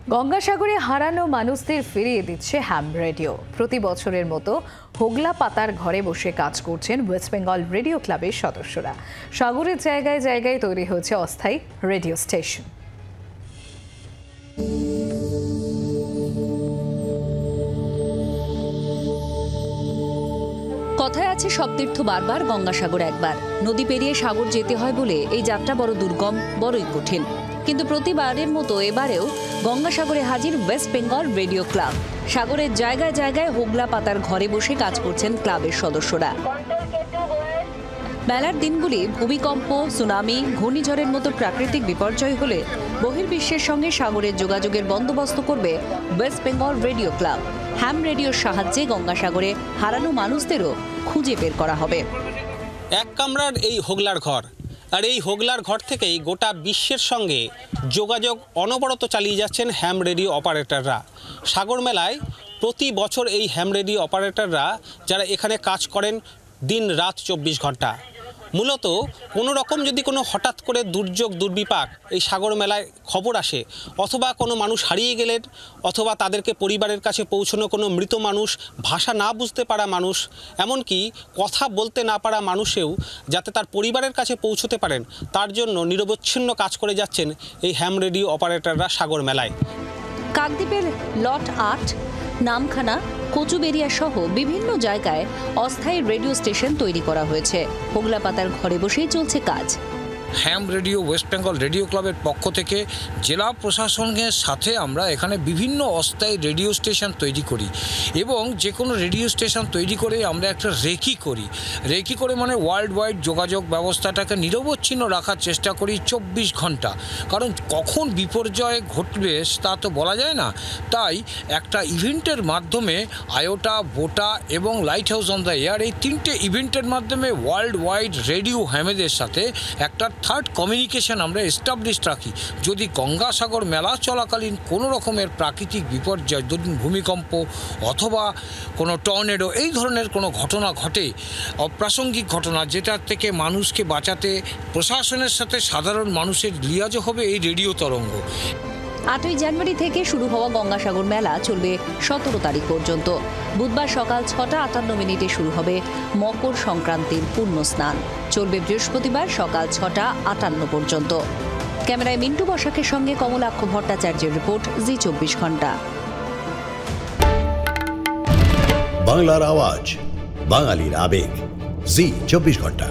গঙ্গাসাগরে হারানো মানুষদের ফিরিয়ে দিচ্ছে হ্যাম রেডিও। প্রতি বছরের মতো হোগলা পাতার ঘরে বসে কাজ করছেন ওয়েস্ট বেঙ্গল রেডিও ক্লাবের সদস্যরা। সাগরের জায়গায় জায়গায় তৈরি হয়েছে অস্থায়ী রেডিও স্টেশন। কথায় আছে সব তীর্থ বারবার, গঙ্গাসাগর একবার। নদী পেরিয়ে সাগর যেতে হয় বলে এই যাত্রা বড় দুর্গম, বড়ই কঠিন। কিন্তু প্রতিবারের মতো এবারেও গঙ্গাসাগরে হাজির ওয়েস্ট বেঙ্গল রেডিও ক্লাব। সাগরের জায়গায় জায়গায় হোগলা পাতার ঘরে বসে কাজ করছেন ক্লাবের সদস্যরা। মেলার দিনগুলি ভূমিকম্প, সুনামি, ঘূর্ণিঝড়ের মতো প্রাকৃতিক বিপর্যয় হলে বহির্বিশ্বের সঙ্গে সাগরের যোগাযোগের বন্দোবস্ত করবে ওয়েস্ট বেঙ্গল রেডিও ক্লাব। হ্যাম রেডিওর সাহায্যে গঙ্গাসাগরে হারানো মানুষদেরও খুঁজে বের করা হবে। এক কামরার এই হোগলার ঘর, আর এই হোগলার ঘর থেকেই গোটা বিশ্বের সঙ্গে যোগাযোগ অনবরত চালিয়ে যাচ্ছেন হ্যাম রেডিও অপারেটররা। সাগর মেলায় প্রতি বছর এই হ্যাম রেডিও অপারেটররা যারা এখানে কাজ করেন দিন রাত 24 ঘন্টা। মূলত কোনো রকম যদি কোনো হঠাৎ করে দুর্যোগ দুর্বিপাক এই সাগর মেলায় খবর আসে, অথবা কোনো মানুষ হারিয়ে গেলেন, অথবা তাদেরকে পরিবারের কাছে পৌঁছানো কোনো মৃত মানুষ, ভাষা না বুঝতে পারা মানুষ, এমনকি কথা বলতে না পারা মানুষেও যাতে তার পরিবারের কাছে পৌঁছতে পারেন, তার জন্য নিরবচ্ছিন্ন কাজ করে যাচ্ছেন এই হ্যাম রেডিও অপারেটররা সাগর মেলায়। কাকদ্বীপের লট 8, নামখানা, কচুবেরিয়া সহ বিভিন্ন জায়গায় অস্থায়ী রেডিও স্টেশন তৈরি করা হয়েছে। হোগলা পাতার ঘরে বসেই চলছে কাজ। হ্যাম রেডিও ওয়েস্ট বেঙ্গল রেডিও ক্লাবের পক্ষ থেকে জেলা প্রশাসনের সাথে আমরা এখানে বিভিন্ন অস্থায়ী রেডিও স্টেশন তৈরি করি, এবং যে কোনো রেডিও স্টেশন তৈরি করে আমরা একটা রেকি করে মানে ওয়ার্ল্ড ওয়াইড যোগাযোগ ব্যবস্থাটাকে নিরবচ্ছিন্ন রাখার চেষ্টা করি 24 ঘন্টা। কারণ কখন বিপর্যয় ঘটবে তা তো বলা যায় না। তাই একটা ইভেন্টের মাধ্যমে আয়োটা, বোটা এবং light house on the air, এই 3টে ইভেন্টের মাধ্যমে ওয়ার্ল্ড ওয়াইড রেডিও হ্যামেদের সাথে একটা থার্ড কমিউনিকেশন আমরা এস্টাবলিশ রাখি। যদি গঙ্গাসাগর মেলা চলাকালীন কোনো রকমের প্রাকৃতিক বিপর্যয়, ধরুন ভূমিকম্প অথবা কোনো টর্নেডো, এই ধরনের কোনো ঘটনা ঘটে, অপ্রাসঙ্গিক ঘটনা, যেটার থেকে মানুষকে বাঁচাতে প্রশাসনের সাথে সাধারণ মানুষের লিয়াজো হবে এই রেডিও তরঙ্গ। 8ই জানুয়ারি থেকে শুরু হওয়া গঙ্গাসাগর মেলা চলবে 17 তারিখ পর্যন্ত। বুধবার সকাল 6:58 শুরু হবে মকর সংক্রান্তির পূর্ণ স্নান। চলবে বৃহস্পতিবার সকাল 6:58 পর্যন্ত। ক্যামেরায় মিন্টু বসাকের সঙ্গে কমলাক্ষ ভট্টাচার্যের রিপোর্ট, জি 24 ঘন্টা। বাংলার আওয়াজ, বাঙালির আবেগ, জি 24 ঘন্টা।